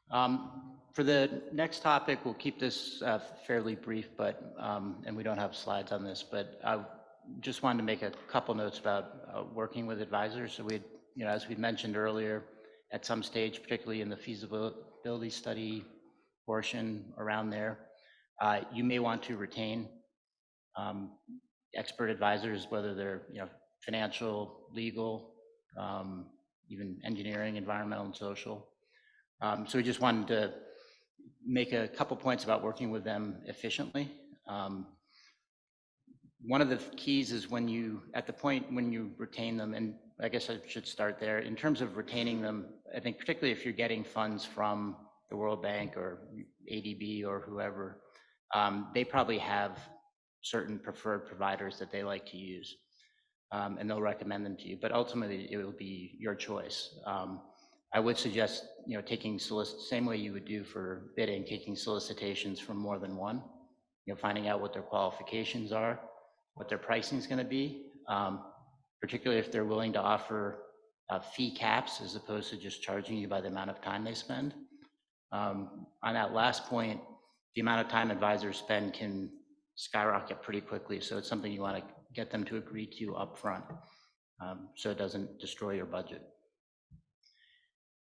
For the next topic, we'll keep this fairly brief, but and we don't have slides on this, but I just wanted to make a couple notes about working with advisors. So we, as we mentioned earlier, at some stage, particularly in the feasibility study portion around there, you may want to retain expert advisors, whether they're financial, legal, even engineering, environmental, and social. So we just wanted to make a couple points about working with them efficiently. One of the keys is at the point when you retain them, and I guess I should start there, in terms of retaining them, I think particularly if you're getting funds from the World Bank or ADB or whoever, they probably have certain preferred providers that they like to use, and they'll recommend them to you, but ultimately it will be your choice. I would suggest, taking same way you would do for bidding, taking solicitations from more than one, finding out what their qualifications are, what their pricing is going to be, particularly if they're willing to offer fee caps as opposed to just charging you by the amount of time they spend. On that last point, the amount of time advisors spend can skyrocket pretty quickly, so it's something you want to get them to agree to upfront, so it doesn't destroy your budget.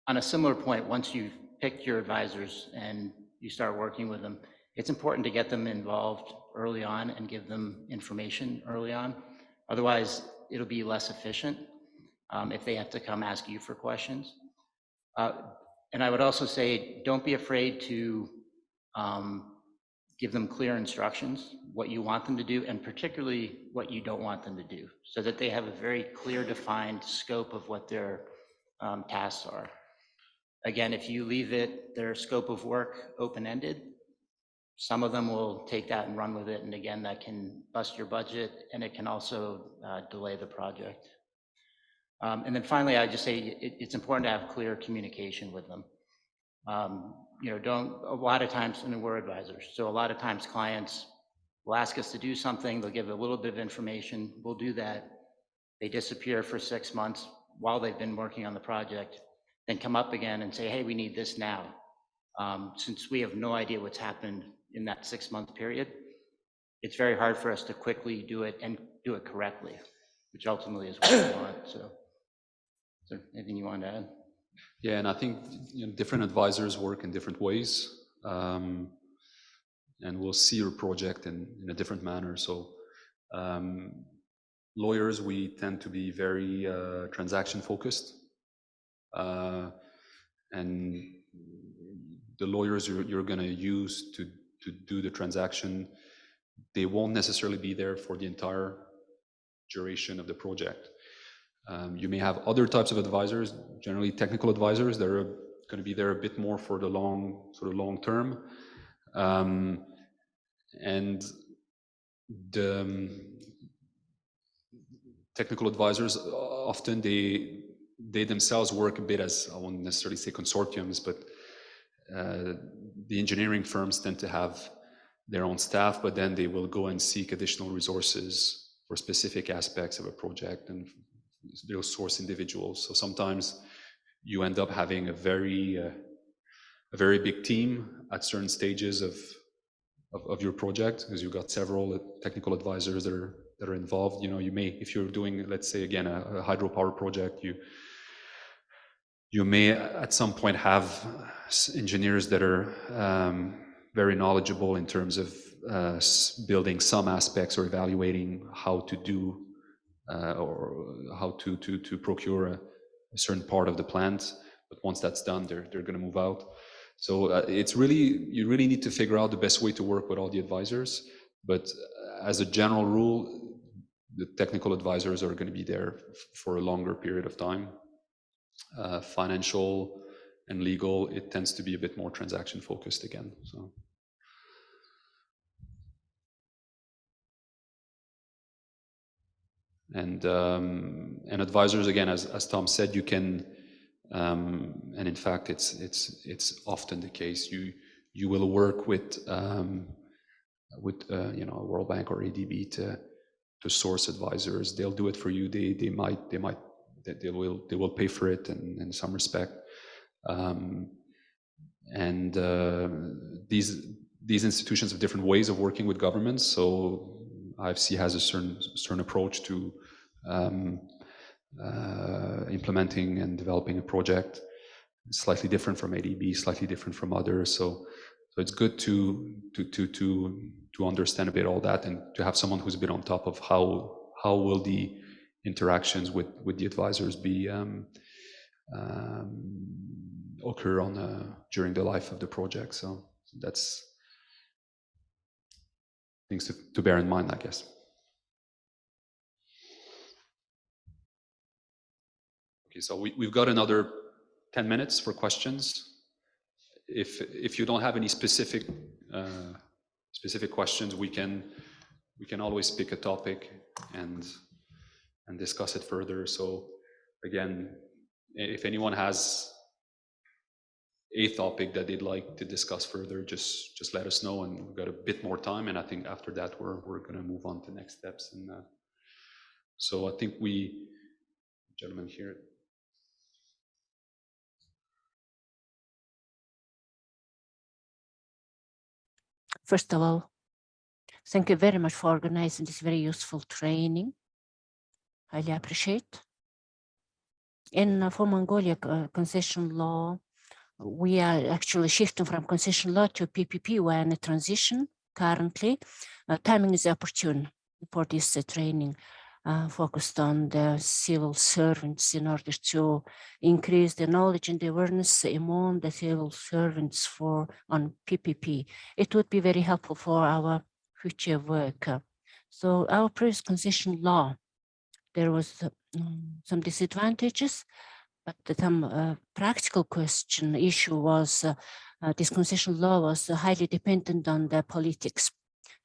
On a similar point, once you've picked your advisors and you start working with them, it's important to get them involved early on and give them information early on. Otherwise, it'll be less efficient if they have to come ask you for questions. And I would also say, don't be afraid to give them clear instructions, what you want them to do, and particularly what you don't want them to do, so that they have a very clear, defined scope of what their tasks are. Again, if you leave their scope of work open-ended, some of them will take that and run with it, and again, that can bust your budget, and it can also delay the project. And then finally, I just say it's important to have clear communication with them. A lot of times, and we're advisors, so a lot of times clients will ask us to do something, they'll give a little bit of information, we'll do that, they disappear for 6 months while they've been working on the project, then come up again and say, hey, we need this now. Since we have no idea what's happened in that 6-month period, it's very hard for us to quickly do it and do it correctly, which ultimately is what we want. So, is there anything you want to add? Yeah, and I think different advisors work in different ways, and we'll see your project in a different manner. So lawyers, we tend to be very transaction focused, and the lawyers you're going to use to do the transaction, they won't necessarily be there for the entire duration of the project. You may have other types of advisors, generally technical advisors, that are going to be there a bit more for the long term. And the technical advisors, often they themselves work a bit as, I won't necessarily say consortiums, but the engineering firms tend to have their own staff, but then they will go and seek additional resources for specific aspects of a project, and they'll source individuals. So sometimes you end up having a very big team at certain stages of your project, because you've got several technical advisors that are involved. You may, if you're doing, let's say again, a hydropower project, you may at some point have engineers that are very knowledgeable in terms of building some aspects or evaluating how to do or how to procure a certain part of the plant. But once that's done, they're going to move out. So it's really, you really need to figure out the best way to work with all the advisors. But as a general rule, the technical advisors are going to be there for a longer period of time. Financial and legal, it tends to be a bit more transaction focused again. So. And advisors, again, as Tom said, you can, and in fact, it's often the case. You will work with World Bank or ADB to source advisors. They'll do it for you. They will pay for it in some respect. And these institutions have different ways of working with governments. So IFC has a certain approach to implementing and developing a project, slightly different from ADB, slightly different from others. So it's good to understand a bit all that, and to have someone who's a bit on top of how will the interactions with the advisors be occur during the life of the project. So that's things to bear in mind, I guess. Okay, so we've got another 10 minutes for questions. If you don't have any specific questions, we can always pick a topic and discuss it further. So again, if anyone has a topic that they'd like to discuss further, just let us know, and we've got a bit more time, and I think after that we're going to move on to next steps. And so I think gentlemen here. First of all, thank you very much for organizing this very useful training. Highly appreciate. For Mongolia concession law, we are actually shifting from concession law to PPP. We're in a transition currently. Timing is opportune for this training, focused on the civil servants in order to increase the knowledge and the awareness among the civil servants on PPP. It would be very helpful for our future work. So our previous concession law, there was some disadvantages, but some practical issue was this concession law was highly dependent on the politics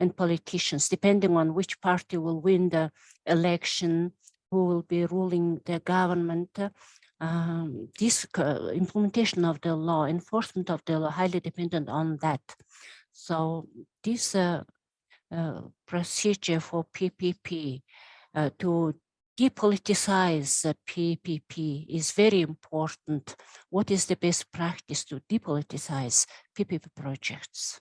and politicians, depending on which party will win the election, who will be ruling the government. This implementation of the law, enforcement of the law, highly dependent on that. So this procedure for PPP to depoliticize PPP is very important. What is the best practice to depoliticize PPP projects?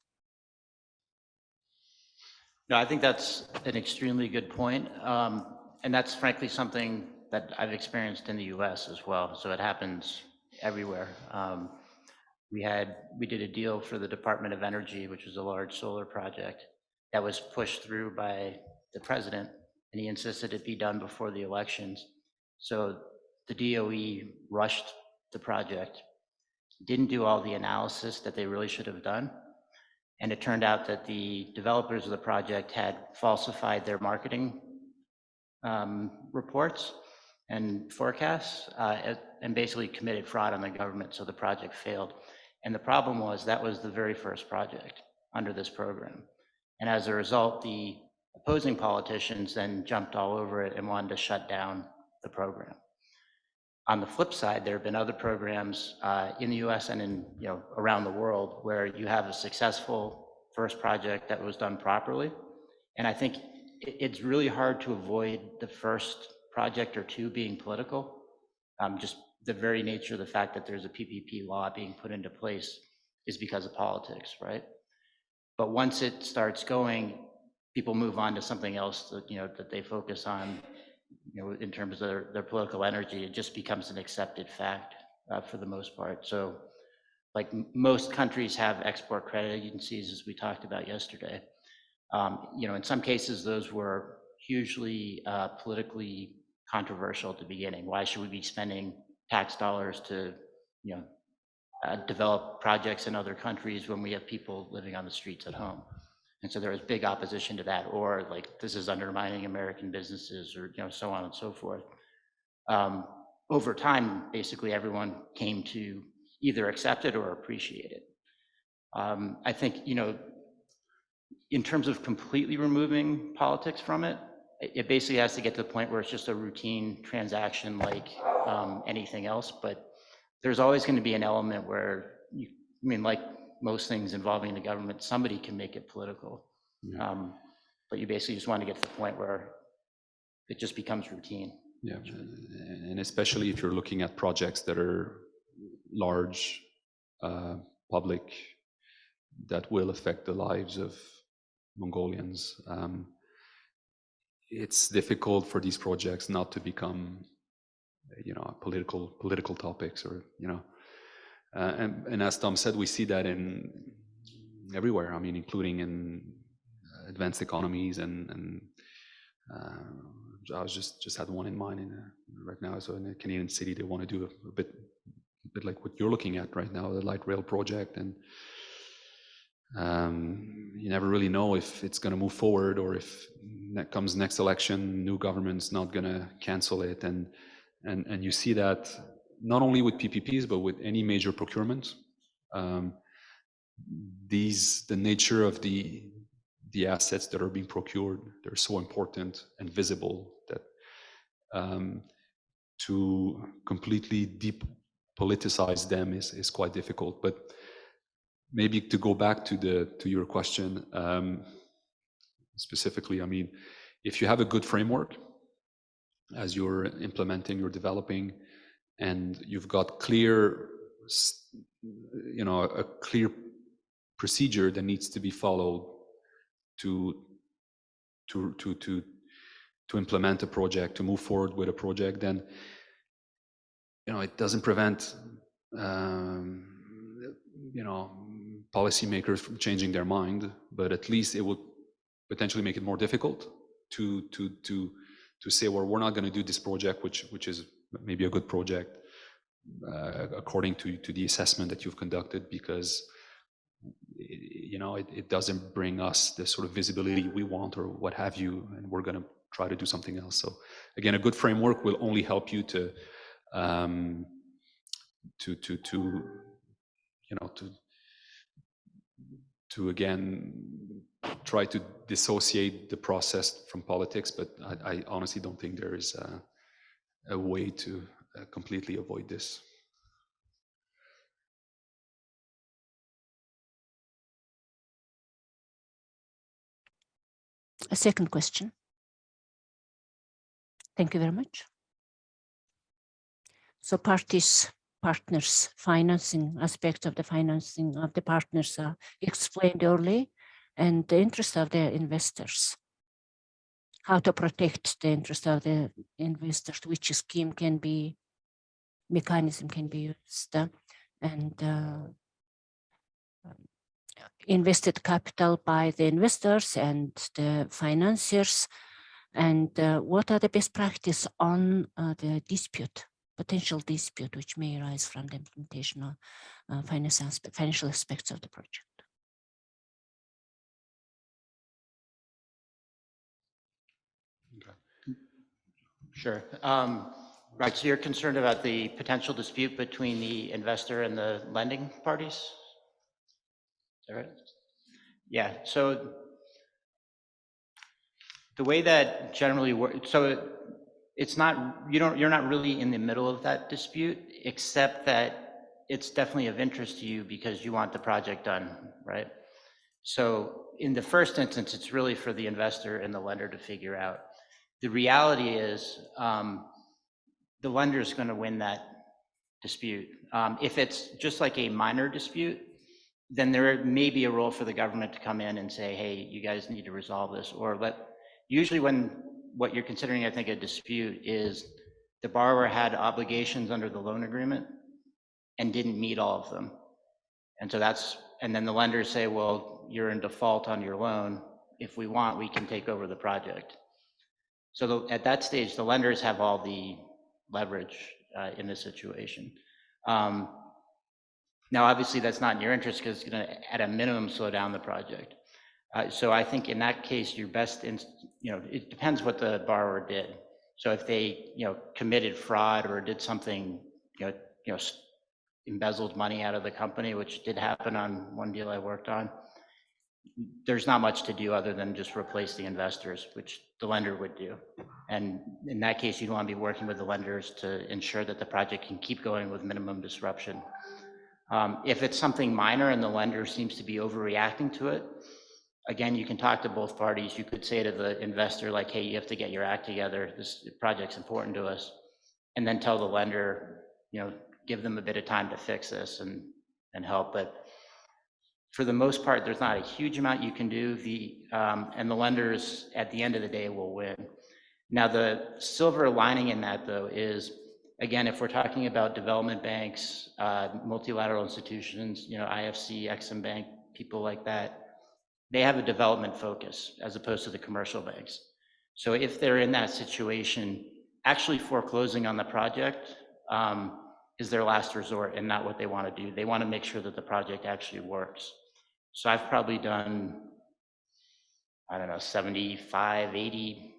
No, I think that's an extremely good point. And that's frankly something that I've experienced in the US as well. So it happens everywhere. We did a deal for the Department of Energy, which was a large solar project that was pushed through by the president, and he insisted it be done before the elections. So the DOE rushed the project, didn't do all the analysis that they really should have done. And it turned out that the developers of the project had falsified their marketing reports and forecasts, and basically committed fraud on the government, so the project failed. And the problem was that was the very first project under this program. And as a result, the opposing politicians then jumped all over it and wanted to shut down the program. On the flip side, there have been other programs in the US and around the world where you have a successful first project that was done properly. And I think it's really hard to avoid the first project or two being political. Just the very nature of the fact that there's a PPP law being put into place is because of politics, right? But once it starts going, people move on to something else that they focus on, in terms of their political energy. It just becomes an accepted fact for the most part. So like most countries have export credit agencies, as we talked about yesterday. In some cases, those were hugely politically controversial at the beginning. Why should we be spending tax dollars to, develop projects in other countries when we have people living on the streets at home? And so there was big opposition to that, or like, this is undermining American businesses, or so on and so forth. Over time, basically everyone came to either accept it or appreciate it. I think, in terms of completely removing politics from it, it basically has to get to the point where it's just a routine transaction like anything else. But there's always going to be an element where like most things involving the government, somebody can make it political. Yeah. But you basically just want to get to the point where it just becomes routine. Yeah, and especially if you're looking at projects that are large public that will affect the lives of Mongolians. It's difficult for these projects not to become, political topics, or and as Tom said, we see that in everywhere. I mean, including in advanced economies, and I was just had one in mind right now. So in a Canadian city, they want to do a bit like what you're looking at right now, the light rail project, and you never really know if it's going to move forward, or if comes next election, new government's not going to cancel it, and you see that not only with PPPs but with any major procurement. The nature of the assets that are being procured, they're so important and visible that to completely depoliticize them is quite difficult. But maybe to go back to your question specifically, I mean, if you have a good framework as you're implementing, you're developing, and you've got clear, a clear procedure that needs to be followed to implement a project, to move forward with a project, then it doesn't prevent policymakers from changing their mind, but at least it would potentially make it more difficult to say, well, we're not going to do this project, which is maybe a good project according to the assessment that you've conducted, because it doesn't bring us the sort of visibility we want, or what have you, and we're going to try to do something else. So again, a good framework will only help you to again try to dissociate the process from politics, but I honestly don't think there is a way to completely avoid this. A second question. Thank you very much. So partners, financing aspects of the financing of the partners are explained early, and the interest of the investors. How to protect the interest of the investors, which scheme can be, mechanism can be used, and invested capital by the investors and the financiers, and what are the best practice on the potential dispute which may arise from the implementation of financial aspects of the project. Sure. Right, so you're concerned about the potential dispute between the investor and the lending parties? Is that right? Yeah, so the way that generally works, so it's not, you're not really in the middle of that dispute, except that it's definitely of interest to you because you want the project done, right? So in the first instance, it's really for the investor and the lender to figure out. The reality is the lender is going to win that dispute. If it's just like a minor dispute, then there may be a role for the government to come in and say, hey, you guys need to resolve this, or usually when what you're considering, I think, a dispute is the borrower had obligations under the loan agreement and didn't meet all of them. And so and then the lenders say, well, you're in default on your loan. If we want, we can take over the project. So at that stage, the lenders have all the leverage in this situation. Now, obviously, that's not in your interest because it's going to, at a minimum, slow down the project. So I think in that case, your best, it depends what the borrower did. So if they, committed fraud or did something, embezzled money out of the company, which did happen on one deal I worked on, there's not much to do other than just replace the investors, which the lender would do. And in that case, you'd want to be working with the lenders to ensure that the project can keep going with minimum disruption. If it's something minor and the lender seems to be overreacting to it, again, you can talk to both parties. You could say to the investor, like, hey, you have to get your act together. This project's important to us. And then tell the lender, give them a bit of time to fix this and help. But for the most part, there's not a huge amount you can do. And the lenders at the end of the day will win. Now, the silver lining in that, though, is, again, if we're talking about development banks, multilateral institutions, IFC, Exim Bank, people like that, they have a development focus as opposed to the commercial banks. So if they're in that situation, actually foreclosing on the project is their last resort and not what they want to do. They want to make sure that the project actually works. So I've probably done, I don't know, 75, 80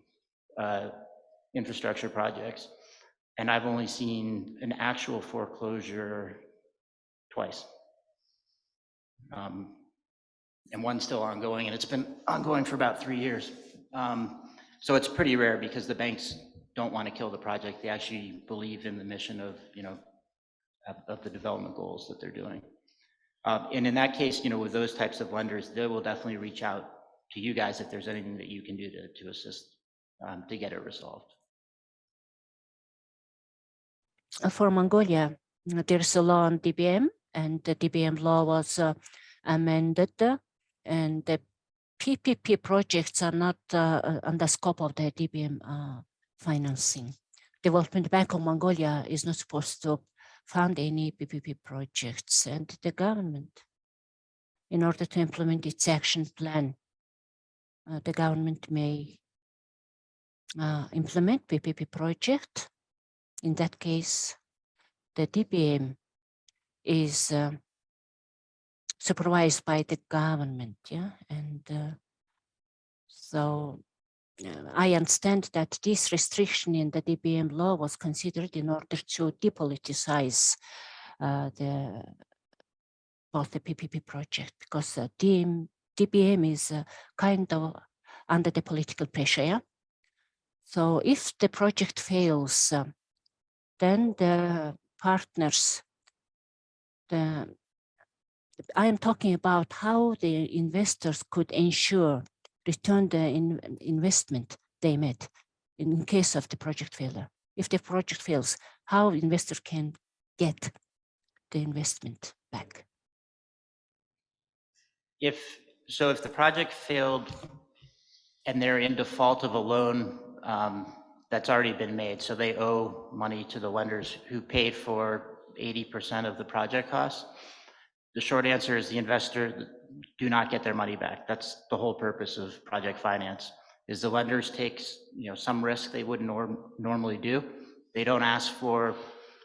infrastructure projects, and I've only seen an actual foreclosure twice. And one's still ongoing, and it's been ongoing for about 3 years. So it's pretty rare because the banks don't want to kill the project. They actually believe in the mission of, of the development goals that they're doing. And in that case, with those types of lenders, they will definitely reach out to you guys if there's anything that you can do to assist to get it resolved. For Mongolia, there's a law on DBM, and the DBM law was amended, and the PPP projects are not on the scope of the DBM financing. Development Bank of Mongolia is not supposed to fund any PPP projects, and the government, in order to implement its action plan, the government may implement PPP project. In that case, the DBM is supervised by the government, and so I understand that this restriction in the DBM law was considered in order to depoliticize both the PPP project, because DBM is kind of under the political pressure. So if the project fails, then the partners, I am talking about how the investors could ensure return the investment they made in case of the project failure. If the project fails, how investor can get the investment back? If the project failed and they're in default of a loan that's already been made, so they owe money to the lenders who paid for 80% of the project costs, the short answer is the investor do not get their money back. That's the whole purpose of project finance, is the lenders take some risk they wouldn't normally do. They don't ask for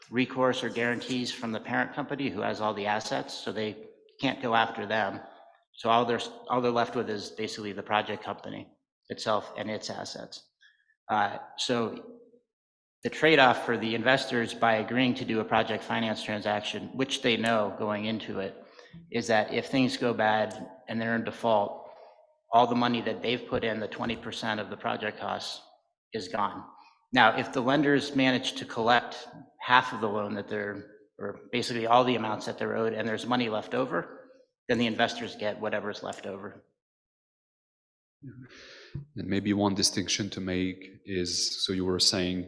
recourse or guarantees from the parent company who has all the assets, so they can't go after them. So all they're left with is basically the project company itself and its assets. So the trade-off for the investors by agreeing to do a project finance transaction, which they know going into it, is that if things go bad and they're in default, all the money that they've put in, the 20% of the project costs, is gone. Now, if the lenders manage to collect half of the loan that or basically all the amounts that they're owed, and there's money left over, then the investors get whatever's left over. And maybe one distinction to make is, so you were saying,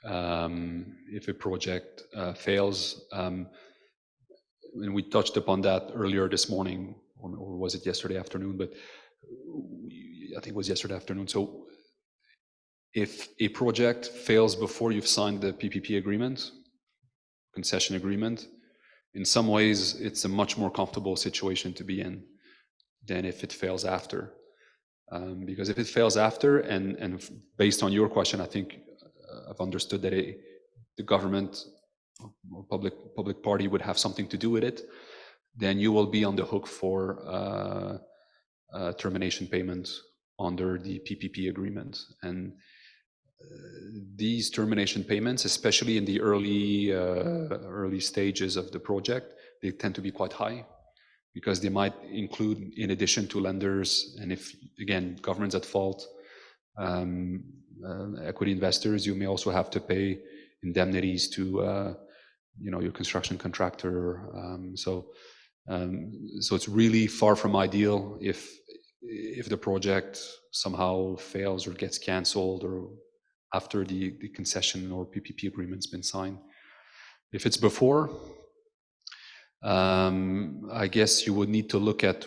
if a project fails, and we touched upon that earlier this morning, or was it yesterday afternoon, but I think it was yesterday afternoon. So if a project fails before you've signed the PPP agreement, concession agreement, in some ways it's a much more comfortable situation to be in than if it fails after. Because if it fails after, and based on your question, I think I've understood that the government or public party would have something to do with it, then you will be on the hook for termination payments under the PPP agreement. And these termination payments, especially in the early stages of the project, they tend to be quite high, because they might include, in addition to lenders, and if, again, government's at fault, equity investors, you may also have to pay indemnities to your construction contractor. So it's really far from ideal if the project somehow fails or gets canceled or after the concession or PPP agreement's been signed. If it's before, I guess you would need to look at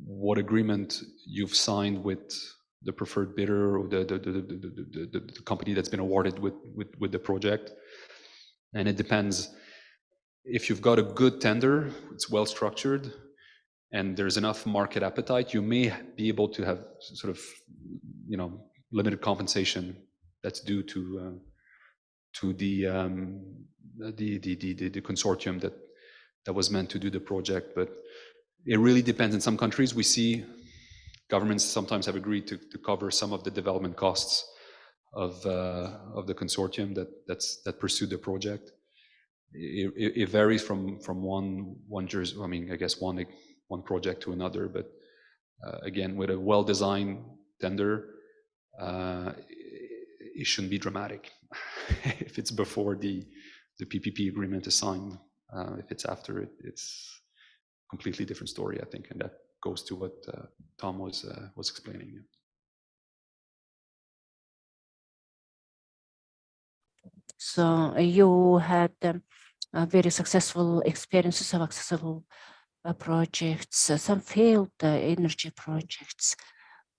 what agreement you've signed with the preferred bidder or the company that's been awarded with the project. And it depends. If you've got a good tender, it's well structured, and there's enough market appetite, you may be able to have sort of, limited compensation that's due to the consortium that was meant to do the project. But it really depends. In some countries, we see governments sometimes have agreed to cover some of the development costs of the consortium that pursued the project. It varies from one jurisdiction. I mean, I guess one project to another. But again, with a well-designed tender, it shouldn't be dramatic. If it's before the PPP agreement is signed, if it's after it, it's a completely different story, I think, and that goes to what Tom was explaining. So you had very successful experiences of successful projects, some failed energy projects.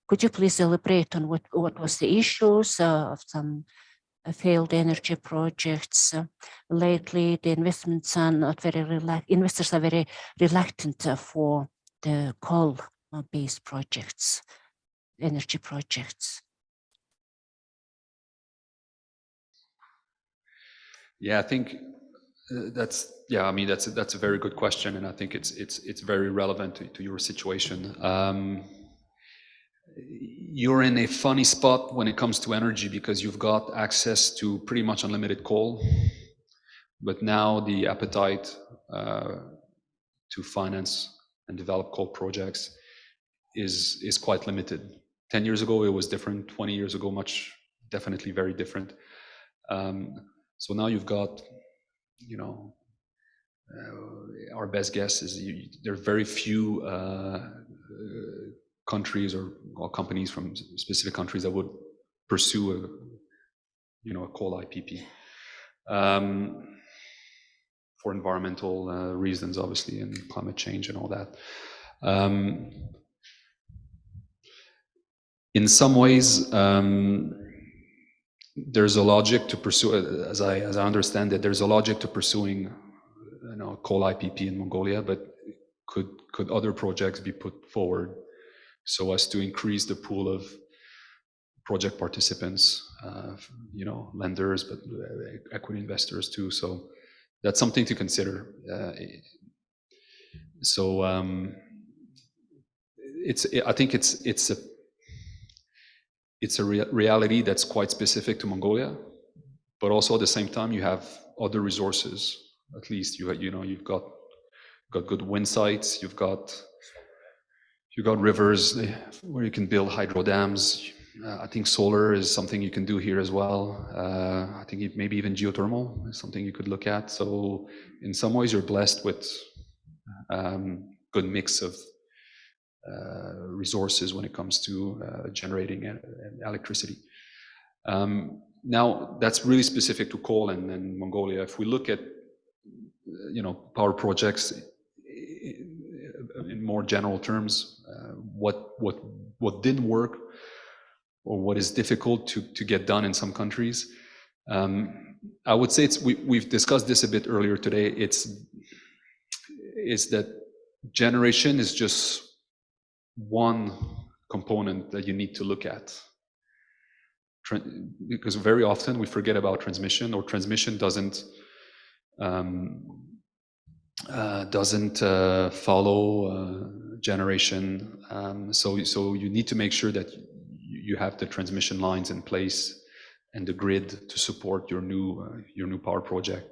Could you please elaborate on what was the issues of some failed energy projects? Lately, the investments are not very investors are very reluctant for the coal-based projects, energy projects. Yeah, I think that's a very good question, and I think it's very relevant to your situation. You're in a funny spot when it comes to energy because you've got access to pretty much unlimited coal, but now the appetite to finance and develop coal projects is quite limited. 10 years ago, it was different. 20 years ago, definitely very different. So now you've got, our best guess is there are very few countries or companies from specific countries that would pursue a coal IPP for environmental reasons, obviously, and climate change and all that. In some ways, there's a logic to pursue, as I understand it, there's a logic to pursuing coal IPP in Mongolia, but could other projects be put forward so as to increase the pool of project participants, lenders, but equity investors too. So that's something to consider. I think it's a reality that's quite specific to Mongolia, but also at the same time you have other resources. At least you've got good wind sites, you've got rivers where you can build hydro dams. I think solar is something you can do here as well. I think maybe even geothermal is something you could look at. So in some ways you're blessed with good mix of resources when it comes to generating electricity. Now that's really specific to coal and Mongolia. If we look at power projects in more general terms, what didn't work or what is difficult to get done in some countries, I would say we've discussed this a bit earlier today. It's that generation is just one component that you need to look at, because very often we forget about transmission, or transmission doesn't follow generation. So you need to make sure that you have the transmission lines in place and the grid to support your new power project.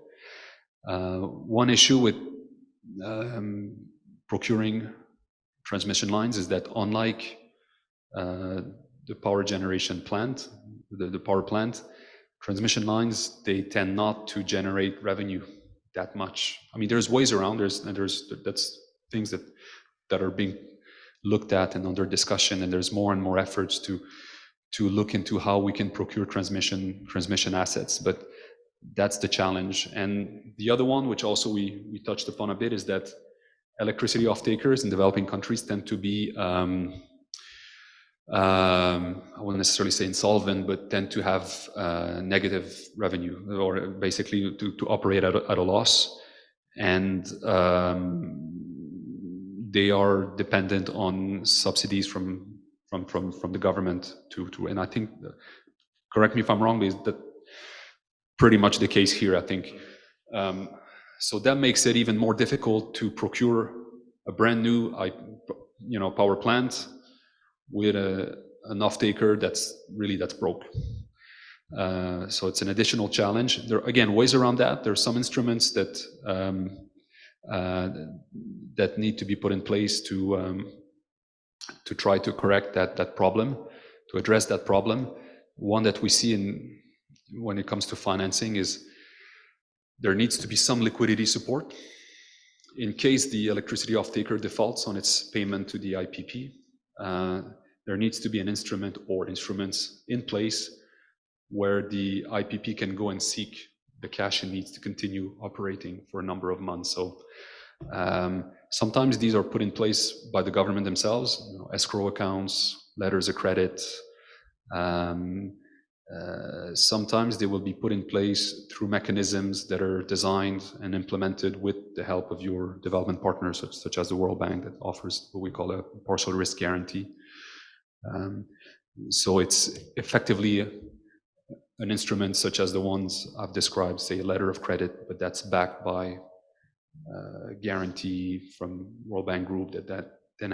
One issue with procuring transmission lines is that unlike the power generation plant, the power plant, transmission lines, they tend not to generate revenue that much. I mean, there's ways around. That's things that are being looked at and under discussion, and there's more and more efforts to look into how we can procure transmission assets. But that's the challenge. And the other one, which also we touched upon a bit, is that electricity off-takers in developing countries tend to be, I wouldn't necessarily say insolvent, but tend to have negative revenue, or basically to operate at a loss. And they are dependent on subsidies from the government and I think, correct me if I'm wrong, is that pretty much the case here, I think. So that makes it even more difficult to procure a brand new, power plant with an off-taker that's broke. So it's an additional challenge. There are, again, ways around that. There are some instruments that that need to be put in place to try to correct that problem, to address that problem. One that we see when it comes to financing is there needs to be some liquidity support in case the electricity off-taker defaults on its payment to the IPP. There needs to be an instrument or instruments in place where the IPP can go and seek the cash it needs to continue operating for a number of months. So sometimes these are put in place by the government themselves, escrow accounts, letters of credit. Sometimes they will be put in place through mechanisms that are designed and implemented with the help of your development partners, such as the World Bank, that offers what we call a partial risk guarantee. So it's effectively an instrument such as the ones I've described, say a letter of credit, but that's backed by a guarantee from World Bank Group that then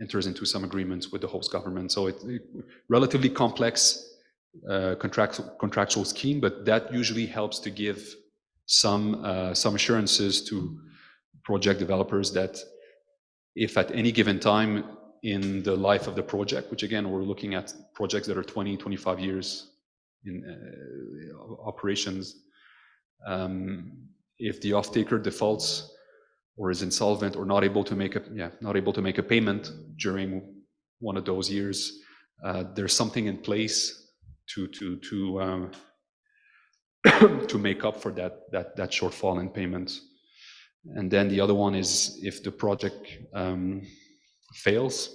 enters into some agreements with the host government. So it's a relatively complex contractual scheme, but that usually helps to give some assurances to project developers that if at any given time in the life of the project, which again, we're looking at projects that are 20, 25 years in operations, if the off-taker defaults or is insolvent or not able to make a payment during one of those years, there's something in place to make up for that shortfall in payments. And then the other one is if the project fails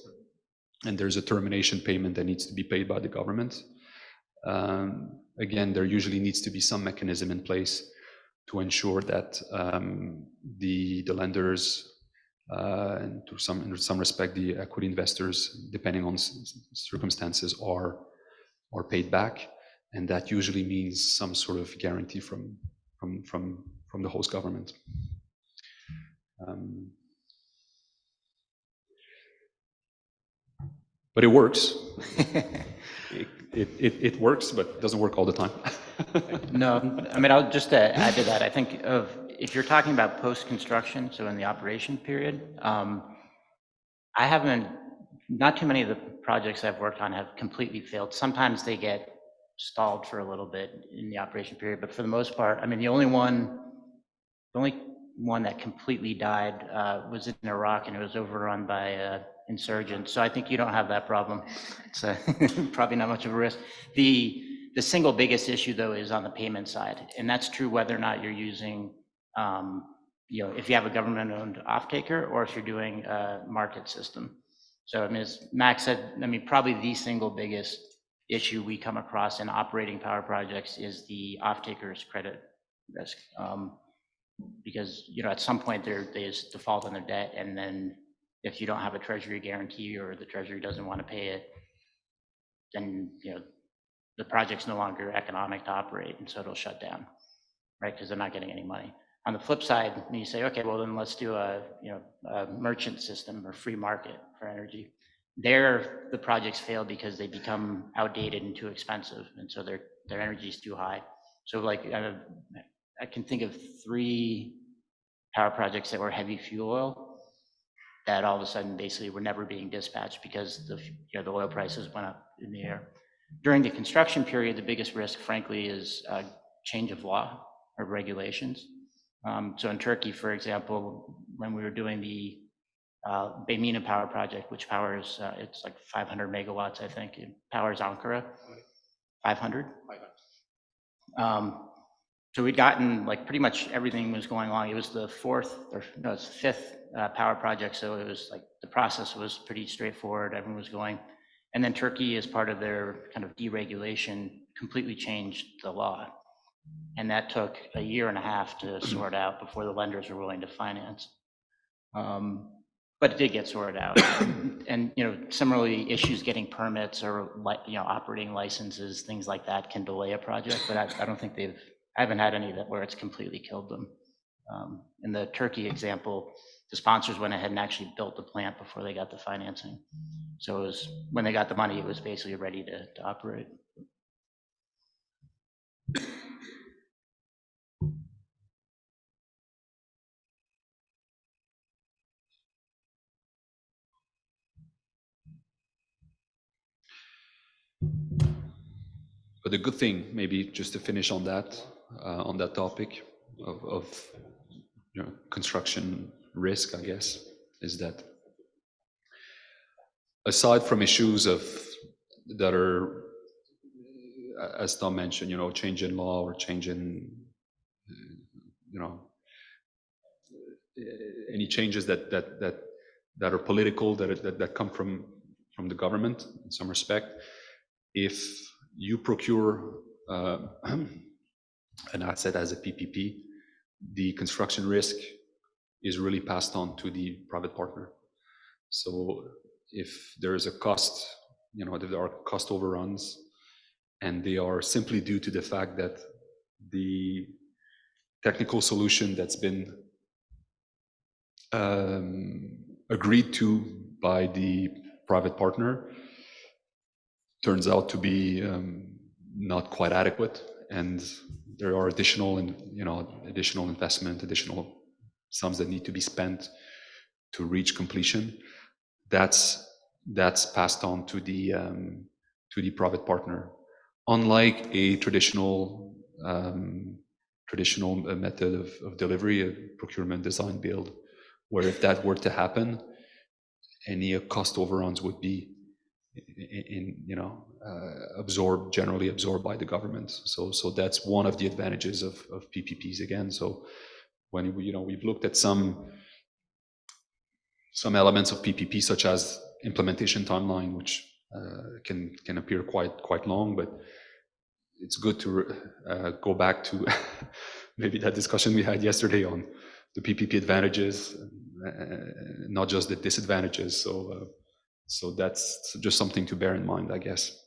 and there's a termination payment that needs to be paid by the government. Again, there usually needs to be some mechanism in place to ensure that the lenders and in some respect the equity investors, depending on circumstances, are paid back, and that usually means some sort of guarantee from the host government. But it works. It works, but it doesn't work all the time. No, I mean, I'll just add to that. I think if you're talking about post-construction, so in the operation period, not too many of the projects I've worked on have completely failed. Sometimes they get stalled for a little bit in the operation period, but for the most part, I mean, the only one that completely died was in Iraq, and it was overrun by insurgents. So I think you don't have that problem. It's probably not much of a risk. The single biggest issue, though, is on the payment side, and that's true whether or not you're using, if you have a government-owned off-taker or if you're doing a market system. So, I mean, as Max said, I mean, probably the single biggest issue we come across in operating power projects is the off-taker's credit risk. Because, at some point they just default on their debt, and then if you don't have a treasury guarantee or the treasury doesn't want to pay it, then, the project's no longer economic to operate, and so it'll shut down, right? Because they're not getting any money. On the flip side, you say, okay, well then let's do a merchant system or free market for energy. There, the projects fail because they become outdated and too expensive, and so their energy is too high. So like I can think of 3 power projects that were heavy fuel oil that all of a sudden basically were never being dispatched because the oil prices went up in the air. During the construction period, the biggest risk, frankly, is change of law or regulations. So in Turkey, for example, when we were doing the Beymina power project, which powers, it's like 500 megawatts, I think, it powers Ankara. 500? So we'd gotten, like, pretty much everything was going along. It was the fifth power project, so it was like, the process was pretty straightforward, everyone was going. And then Turkey, as part of their kind of deregulation, completely changed the law. And that took a year and a half to sort out before the lenders were willing to finance. But it did get sorted out. And, similarly, issues getting permits or, operating licenses, things like that can delay a project, but I don't think I haven't had any that where it's completely killed them. In the Turkey example, the sponsors went ahead and actually built the plant before they got the financing. So it was, when they got the money, it was basically ready to operate. But the good thing, maybe just to finish on that topic of construction risk, I guess, is that aside from issues that are, as Tom mentioned, change in law or change in, any changes that are political, that come from the government in some respect, if you procure an asset as a PPP, the construction risk is really passed on to the private partner. So if there is a cost, if there are cost overruns, and they are simply due to the fact that the technical solution that's been agreed to by the private partner turns out to be not quite adequate, and there are additional investment, additional sums that need to be spent to reach completion. That's passed on to the private partner. Unlike a traditional method of delivery, a procurement, design, build, where if that were to happen, any cost overruns would be generally absorbed by the government. So that's one of the advantages of PPPs again. So when we've looked at some elements of PPP, such as implementation timeline, which can appear quite long, but it's good to go back to maybe that discussion we had yesterday on the PPP advantages, not just the disadvantages. So that's just something to bear in mind, I guess.